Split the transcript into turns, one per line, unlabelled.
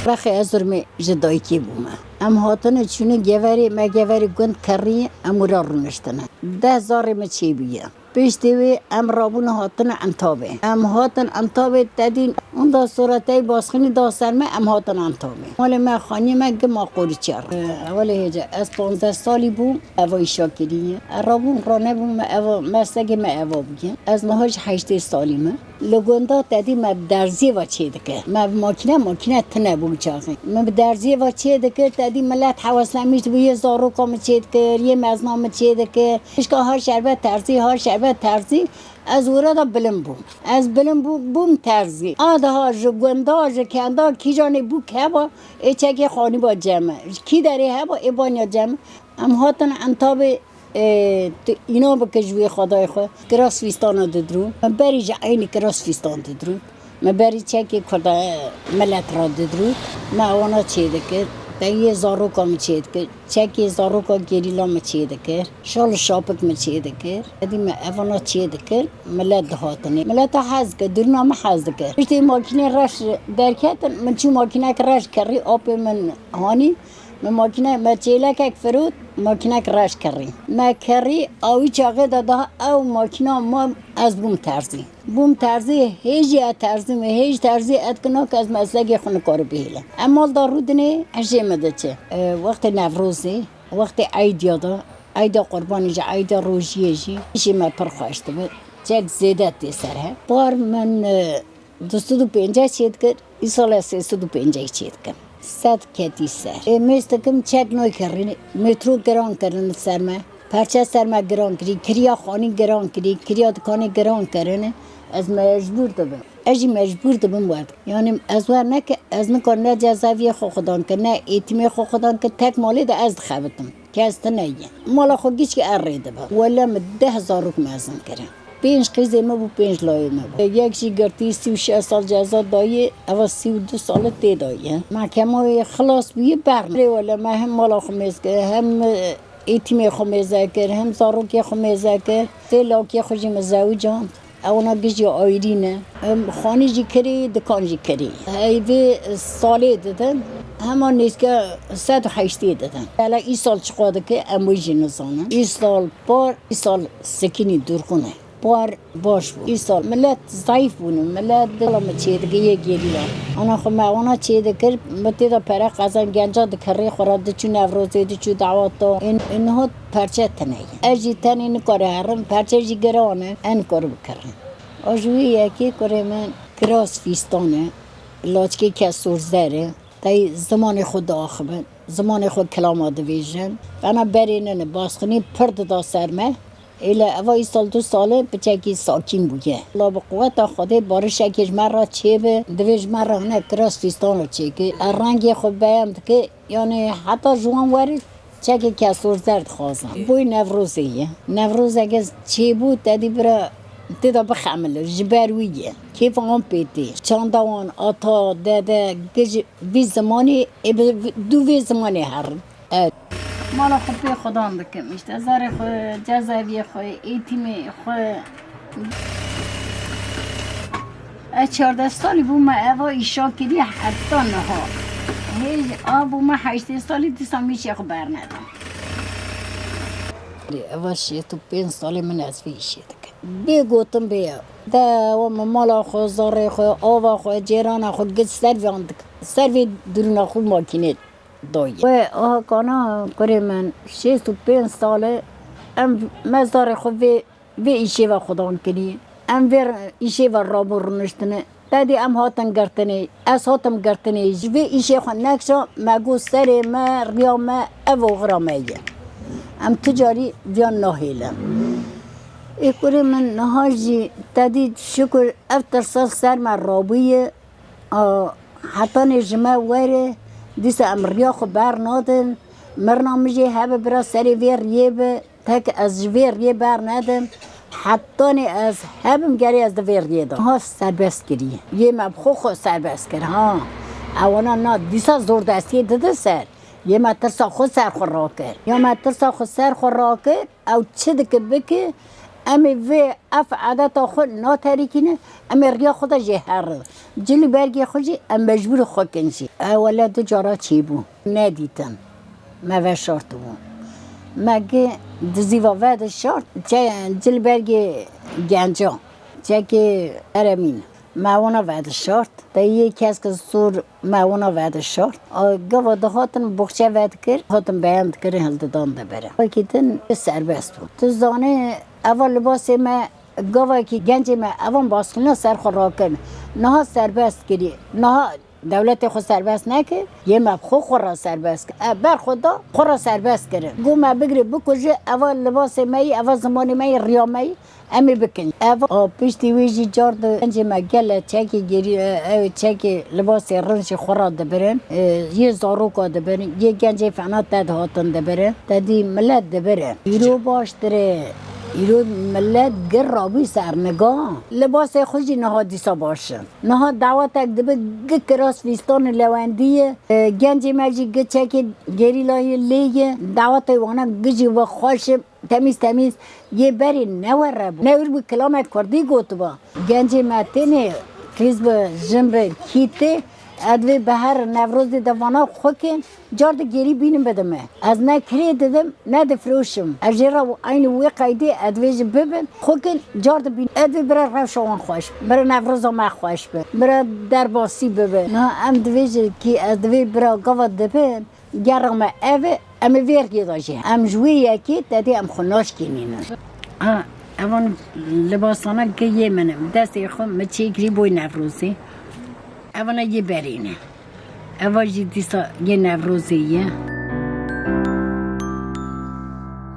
رخی ازرمی جدایی کی بومه. هاتن چونه گوری ما گوری گند کری امورا رونشتنه. 10,000 چی بیه. پیش دیوی رابون هاتن انتابه. هاتن انتابه تدین اون دا صورتای باسخنی داسترمه هاتن انتابه. مال ما خانی ما گم آقوری چار. اولی هجا از 15 سالی بوم اوای شاکریه. رابون رانه بوم او مسلگی ما او بگیم. از نهاج 8 سالی ما. لگوندا تدی ما درزی و چه دکه. ما ماکینه تنه بوم چاقی. ما درزی و چه دکه تدی ملت حواسم میشد یه زارو کام چه دکه یه مزنام چه دکه. اشکا هر شربت ترزی هر شربت ترزی از وردا بلم بوم. از بلم بوم ترزی. آدها جگوندا جکندا کی جانی بو که با چکی خانی با جمع. کی داره با ایبانیا جمع. هاتن انتابه اینا بکجوی خدای خو کراس فیستان دادرو من بری جعینی کراس فیستان دادرو من بری چکی کرده ملت را دادرو من آوانا چه دکر تایی زاروکا می چه دکر چکی زاروکا گریلا می چه دکر شال شاپک می چه دکر ادی من آوانا چه دکر ملت دهاتنی ملت حز که درنا ما حز دکر بشتی ماکینه رش درکت من چون ماکینه که رش کری آب من هانی من ماکینه ما چیلک فرود ماکینه رش کری ما کری آوی چاقه داده او ماکینه ما از بوم ترزی هیچی ترزی می هیچ ترزی اتکنا که از مسلک خونه کارو بیله اما دارودنه هجی مده چه وقت نوروزی وقت عید یادا عید قربانی جا عید روزیه جی هیچی ما پرخواشته بود چک زیده تی سره بار من 250 چید کرد ای سال 350 چید کرد 100 کتی سر میستکم چک نوی کردن مترو گران کردن سرمه پرچه سرمه گران کردی کریا خانی گران کردی کریا دکانی گران کردن از مجبور دبم اجی مجبور دبم وقت یعنی از ور نه که از نکار نه جزاوی خو خدان که نه ایتمی خو خدان که تک مالی ده از خبتم که از تنیه مالا خو گیش که ارده با ولی من 10,000 روک مزن کردم 5 قیزه ما بود 5 لایه ما بود یکشی گرتی 36 سال جزا دایه اول 32 سال تی دایه محکمه خلاص بیه برمه ولی من هم مالا خو میز که هم ایتمی خو میزه کرد هم زاروکی خو میزه کرد تی لاکی خوشی مزاوی جاند اونا گیجی آیرینه خانی جی کری دکان جی کری ایوی سالی دادن همان نیست که 108 دادن حالا ای سال چقدر که اموی جی نزانم ای سال بار ای سال سکینی درخونه بار باش بود ای سال ملت ضعیف بونه ملت دلم چیده که یه گیری لام انا خو اونا چیده کرد متی دا پره قزن گنجا دکری خورد چو نوروزی چو دعواتا اینها پرچه تنه اجی تنه نکاره هرم پرچه جی گرانه این کار بکرن آجوی یکی کاره من کراس فیستانه لاچکی که سورزدره تای زمان خود داخبن زمان خود کلام دویژن انا برینن باسخنی پرد دا سرمه ایلا اوای سال 2 ساله بچکی ساکین بوده لا به قوت خدا بارش اکیش مرا چه به دویج مرا نه کراس فیستان رو چه که رنگی خود بیند که یعنی حتی جوان وارد چکی کسور زرد خوازم بوی نوروزیه نوروز اگه چه بود تدی برا دیدا بخمله جبرویه کیف آن پیتی چاندوان آتا داده گج وی زمانی دو وی زمانی هر مالا خود پی خودم بکم میشته زار خود جزاوی خود ایتیمی خود 14 سالی بو ما اوا ایشا کردی حتی نها هیچ آبو ما 8 سالی دیسا میشه خود بر ندم اوا 65 سالی من از ویشه بی گوتم بیا ده و مالا خود زار خود آوا خود جیران خود گد سروی درون خود ماکینه دایی و آها کانا کره من 65 ساله ام مزار خود وی ایشه و خودان کنی ام ویر ایشه و رابو رنشتنه دادی ام هاتن گرتنه از هاتم گرتنه وی ایشه خود نکشا مگو سر ما ریا ما او غرامه ام تجاری ویان ناهیلم ای کره من نهاجی دادی شکر افتر سر ما رابویه حتی نجمه وره دیس امریا خو بر نادن مرنامجی هبه برا سری ویر یه به تک از ویر یه بر ندم حتی از هبم گری از ویر یه دام ها سربست کری یه مبخو خو سربست کر ها اوانا نا دیسا زور دستی داده سر یه مترسا خود سر خور را کر یا مترسا خود سر خور را کر او چه دکه بکه امی و اف عادت خود ناتریکینه امی ریا خود جهر جلی برگی خودی ام مجبور خود کنی اولا دو جارا چی بو ندیدم ما و شرط بو مگه دزیوا ود شرط جلی برگی گنجا چه که ارمین معاونه ود شرط تا یک کس که سور معاونه ود شرط گوا دهاتن بخشه ود کرد هاتن بیان کرد هلد دان دبره وقتن سربست بود تو زانه اول لباس ما گوا که گنج ما اول باسخونه سر خوراکن نه سربست کردی نه دولت خود سربست نکرد یه مب خود را سربست کرد بر خدا خود را سربست کرد گو ما بگری بکجه اول لباس مایی اول زمان مایی ریا مایی امی بکن اول پشتی ویجی جارد گنج ما گله چکی گیری چکی لباس رنش خورا دبرن یه زاروکا دبرن یه گنج فنا تد هاتن دبرن تدی ملت دبرن ایرو باش داره ایرو ملت گر رابی سرنگاه لباس خوشی نها دیسا باشن نها دعوت اک دبه گه کراس فیستان لواندیه گنج مجی گه چکی گری لای لیه دعوت وانا گجی و خوش تمیز یه بری نور بو نور بو کلام کردی گوت با گنج متنه کریز به جنب کیته ادوی بهر نوروز دوانا خوکن جارد گری بینم بدمه از نه کری دادم نه دفروشم اجرا این وی قیدی ادوی ببین خوکن جارد بین ادوی برای روشوان خوش برای نوروز ما خوش به برای درباسی ببین نه ام دویج کی ادوی برای گواد دبین گرم اوه ام ویرگی داشته ام جوی یکی دادی ام خناش کنینه اون لباسانا که یه منم دستی خود مچیگری بوی نوروزی اولا یه برینه اول جدی یه نوروزیه